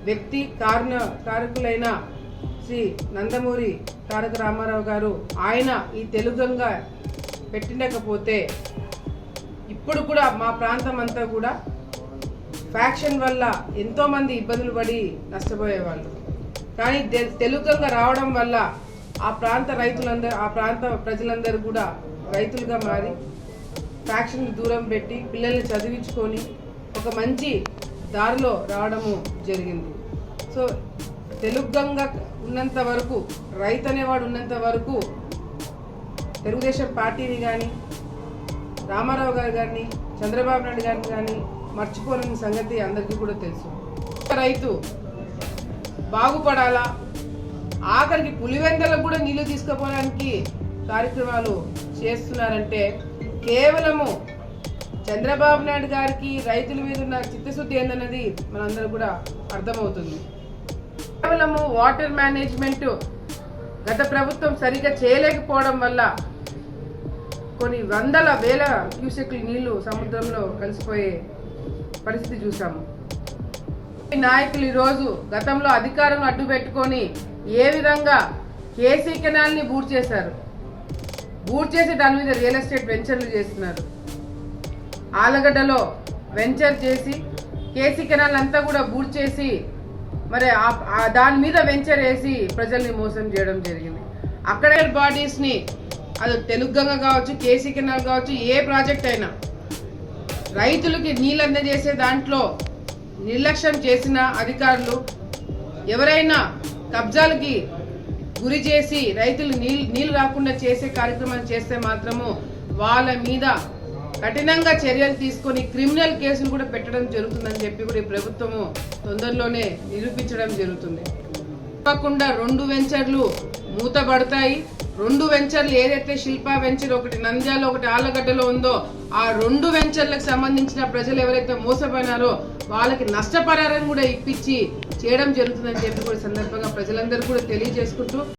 వ్యక్తి కారకులైన శ్రీ నందమూరి తారక రామారావు గారు ఆయన ఈ తెలుగంగా పెట్టినకపోతే ఇప్పుడు కూడా మా ప్రాంతం అంతా కూడా ఫ్యాక్షన్ వల్ల ఎంతోమంది ఇబ్బందులు పడి నష్టపోయేవాళ్ళు. కానీ తెలుగంగా రావడం వల్ల ఆ ప్రాంత ప్రజలందరూ కూడా రైతులుగా మారి ఫ్యాక్షన్ దూరం పెట్టి పిల్లల్ని చదివించుకొని ఒక మంచి దారిలో రావడము జరిగింది. సో తెలుగంగా ఉన్నంత వరకు, రైతు అనేవాడు ఉన్నంత వరకు తెలుగుదేశం పార్టీని కానీ, రామారావు గారు కానీ, చంద్రబాబు నాయుడు గారిని కానీ మర్చిపోలేని సంగతి అందరికీ కూడా తెలుసు. రైతు బాగుపడాలా, ఆఖరికి పులివెందలకు కూడా నీళ్లు తీసుకుపోవడానికి కార్యక్రమాలు చేస్తున్నారంటే కేవలము చంద్రబాబు నాయుడు గారికి రైతుల మీద ఉన్న చిత్తశుద్ధి ఏందన్నది మనందరూ కూడా అర్థమవుతుంది. కేవలము వాటర్ మేనేజ్మెంట్ గత ప్రభుత్వం సరిగ్గా చేయలేకపోవడం వల్ల కొన్ని వందల వేల క్యూసెక్ల నీళ్లు సముద్రంలో కలిసిపోయే పరిస్థితి చూసాము. నాయకులు ఈరోజు గతంలో అధికారం అడ్డు పెట్టుకొని ఏ విధంగా కేసీ కెనాల్ని బూట్ చేసి దాని మీద రియల్ ఎస్టేట్ వెంచర్లు చేస్తున్నారు. ఆలగడ్డలో వెంచర్ చేసి కేసీ కెనాల్ అంతా కూడా బూట్ చేసి మరి దాని మీద వెంచర్ వేసి ప్రజల్ని మోసం చేయడం జరిగింది. అక్కడ బాడీస్ని అది తెలుగంగా కావచ్చు, కేసీ కెనాల్ కావచ్చు, ఏ ప్రాజెక్ట్ అయినా రైతులకి నీళ్ళు అందజేసే దాంట్లో నిర్లక్ష్యం చేసిన అధికారులు, ఎవరైనా కబ్జాలకి గురి చేసి రైతులు నీళ్లు రాకుండా చేసే కార్యక్రమాలు చేస్తే మాత్రము వాళ్ళ మీద కఠినంగా చర్యలు తీసుకొని క్రిమినల్ కేసులు కూడా పెట్టడం జరుగుతుందని చెప్పి కూడా ఈ ప్రభుత్వము తొందరలోనే నిరూపించడం జరుగుతుంది. తప్పకుండా 2 వెంచర్లు మూతబడతాయి. 2 వెంచర్లు ఏదైతే శిల్పా వెంచర్ ఒకటి నంద్యాల ఒకటి ఆలగడ్డలో ఉందో ఆ 2 వెంచర్లకు సంబంధించిన ప్రజలు ఎవరైతే మోసపోయినారో వాళ్ళకి నష్టపరిహారం కూడా ఇప్పించి చేయడం జరుగుతుందని చెప్పి కూడా సందర్భంగా ప్రజలందరూ కూడా తెలియజేసుకుంటూ